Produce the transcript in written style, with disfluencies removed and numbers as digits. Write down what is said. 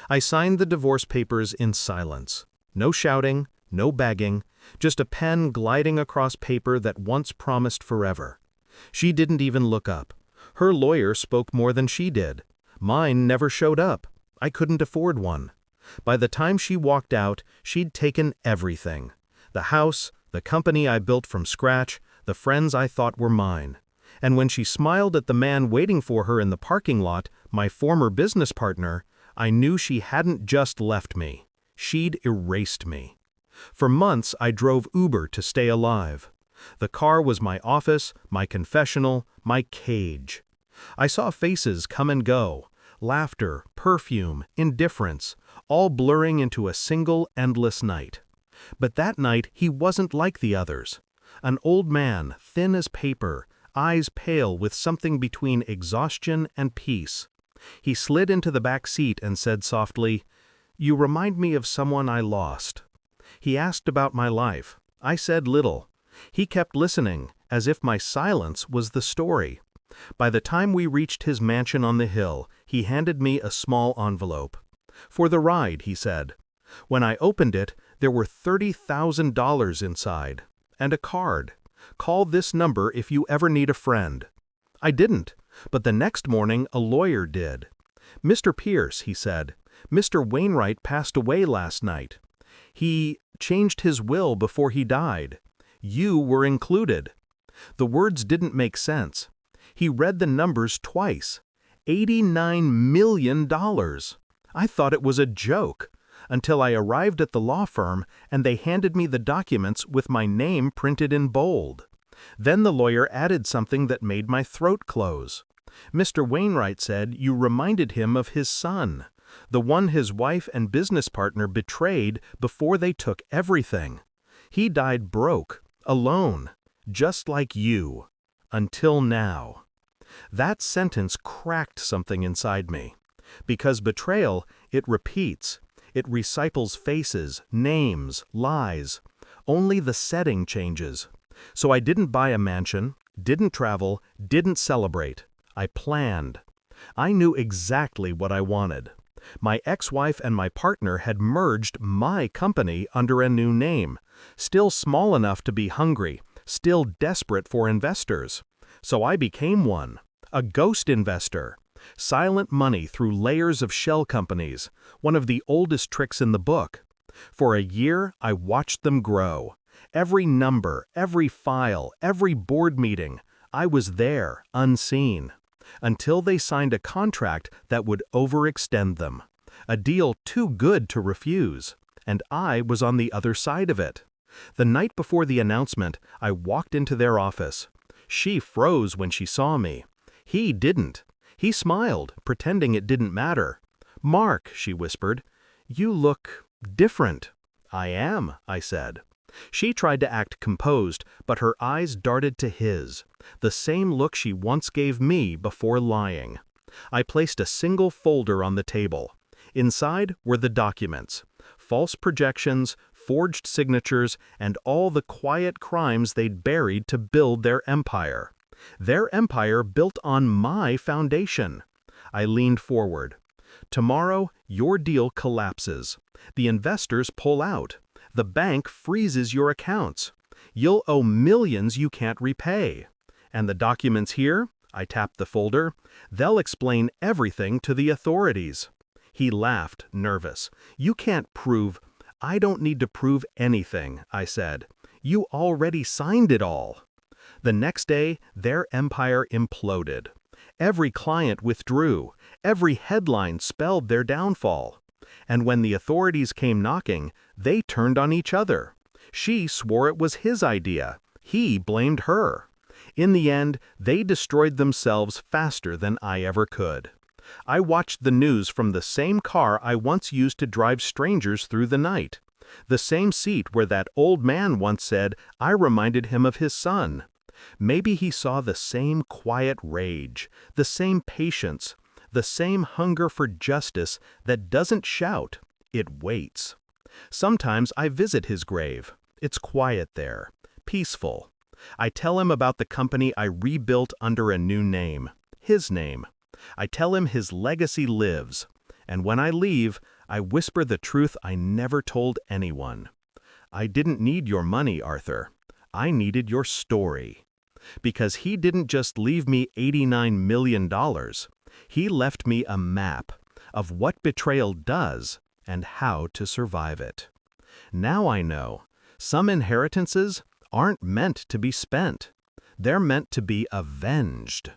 I signed the divorce papers in silence. No shouting, no begging, just a pen gliding across paper that once promised forever. She didn't even look up. Her lawyer spoke more than she did. Mine never showed up. I couldn't afford one. By the time she walked out, she'd taken everything. The house, the company I built from scratch, the friends I thought were mine. And when she smiled at the man waiting for her in the parking lot, my former business partner, I knew she hadn't just left me. She'd erased me. For months, I drove Uber to stay alive. The car was my office, my confessional, my cage. I saw faces come and go, laughter, perfume, indifference, all blurring into a single endless night. But that night, he wasn't like the others. An old man, thin as paper, eyes pale with something between exhaustion and peace. He slid into the back seat and said softly, "You remind me of someone I lost." He asked about my life. I said little. He kept listening, as if my silence was the story. By the time we reached his mansion on the hill, he handed me a small envelope. "For the ride," he said. When I opened it, there were $30,000 inside. And a card. "Call this number if you ever need a friend." I didn't, but the next morning a lawyer did. "Mr. Pierce," he said, "Mr. Wainwright passed away last night. He changed his will before he died. You were included." The words didn't make sense. He read the numbers twice. $89 million. I thought it was a joke, until I arrived at the law firm and they handed me the documents with my name printed in bold. Then the lawyer added something that made my throat close. "Mr. Wainwright said you reminded him of his son, the one his wife and business partner betrayed before they took everything. He died broke, alone, just like you. Until now." That sentence cracked something inside me. Because betrayal, it repeats. It recycles faces, names, lies. Only the setting changes. So I didn't buy a mansion, didn't travel, didn't celebrate. I planned. I knew exactly what I wanted. My ex-wife and my partner had merged my company under a new name, still small enough to be hungry, still desperate for investors. So I became one, a ghost investor. Silent money through layers of shell companies, one of the oldest tricks in the book. For a year, I watched them grow. Every number, every file, every board meeting, I was there, unseen. Until they signed a contract that would overextend them. A deal too good to refuse. And I was on the other side of it. The night before the announcement, I walked into their office. She froze when she saw me. He didn't. He smiled, pretending it didn't matter. "Mark," she whispered, "you look different." "I am," I said. She tried to act composed, but her eyes darted to his, the same look she once gave me before lying. I placed a single folder on the table. Inside were the documents, false projections, forged signatures, and all the quiet crimes they'd buried to build their empire. Their empire built on my foundation. I leaned forward. "Tomorrow, your deal collapses. The investors pull out. The bank freezes your accounts. You'll owe millions you can't repay. And the documents here," I tapped the folder, "they'll explain everything to the authorities." He laughed, nervous. "You can't prove—" "I don't need to prove anything," I said. "You already signed it all." The next day, their empire imploded. Every client withdrew. Every headline spelled their downfall. And when the authorities came knocking, they turned on each other. She swore it was his idea. He blamed her. In the end, they destroyed themselves faster than I ever could. I watched the news from the same car I once used to drive strangers through the night. The same seat where that old man once said I reminded him of his son. Maybe he saw the same quiet rage, the same patience, the same hunger for justice that doesn't shout, it waits. Sometimes I visit his grave. It's quiet there, peaceful. I tell him about the company I rebuilt under a new name, his name. I tell him his legacy lives. And when I leave, I whisper the truth I never told anyone. I didn't need your money, Arthur. I needed your story. Because he didn't just leave me $89 million. He left me a map of what betrayal does and how to survive it. Now I know, some inheritances aren't meant to be spent. They're meant to be avenged.